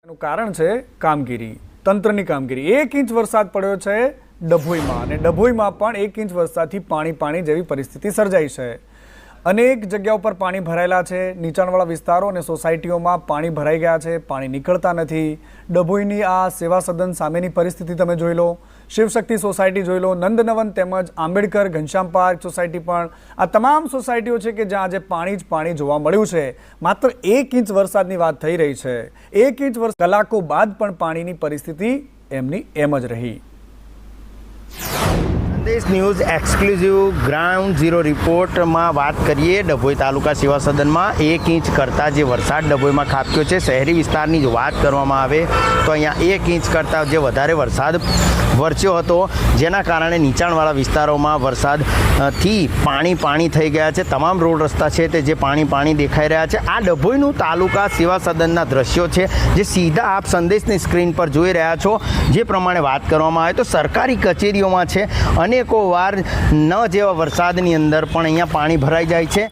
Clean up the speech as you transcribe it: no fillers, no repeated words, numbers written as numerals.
એનું કારણ છે કામગીરી, તંત્રની કામગીરી। 1 ઇંચ વરસાદ પડ્યો છે ડભોઈમાં અને ડભોઈમાં પણ 1 ઇંચ વરસાદથી પાણી જેવી પરિસ્થિતિ સર્જાઈ છે। અનેક જગ્યાઓ પર પાણી ભરાયેલા છે। નીચાણવાળા વિસ્તારો અને સોસાયટીઓમાં પાણી ભરાઈ ગયા છે, પાણી નીકળતા નથી। ડભોઈની આ સેવા સદન સામેની પરિસ્થિતિ તમે જોઈ લો, શિવશક્તિ સોસાયટી જોઈ લો, નંદનવન તેમજ આંબેડકર ઘનશ્યામ પાર્ક સોસાયટી પણ આ તમામ સોસાયટીઓ છે કે જ્યાં આજે પાણી જોવા મળ્યું છે। માત્ર 1 ઇંચ વરસાદની વાત થઈ રહી છે। 1 ઇંચ કલાકો બાદ પણ પાણીની પરિસ્થિતિ એમની એમ જ રહી। સંદેશ ન્યૂઝ એક્સક્લુઝિવ ગ્રાઉન્ડ ઝીરો રિપોર્ટમાં વાત કરીએ ડભોઈ તાલુકા સેવા સદનમાં 1 ઇંચ કરતાં જે વરસાદ ડભોઈમાં ખાબક્યો છે। શહેરી વિસ્તારની જો વાત કરવામાં આવે તો અહીંયા 1 ઇંચ કરતાં જે વધારે વરસાદ વરસ્યો હતો, જેના કારણે નીચાણવાળા વિસ્તારોમાં વરસાદથી પાણી થઈ ગયા છે। તમામ રોડ રસ્તા છે તે જે પાણી દેખાઈ રહ્યા છે। આ ડભોઈનું તાલુકા સેવા સદનના દ્રશ્યો છે જે સીધા આપ સંદેશની સ્ક્રીન પર જોઈ રહ્યા છો। જે પ્રમાણે વાત કરવામાં આવે તો સરકારી કચેરીઓમાં છે અનેકો વાર ન જેવા વરસાદની અંદર પણ અહીંયા પાણી ભરાઈ જાય છે।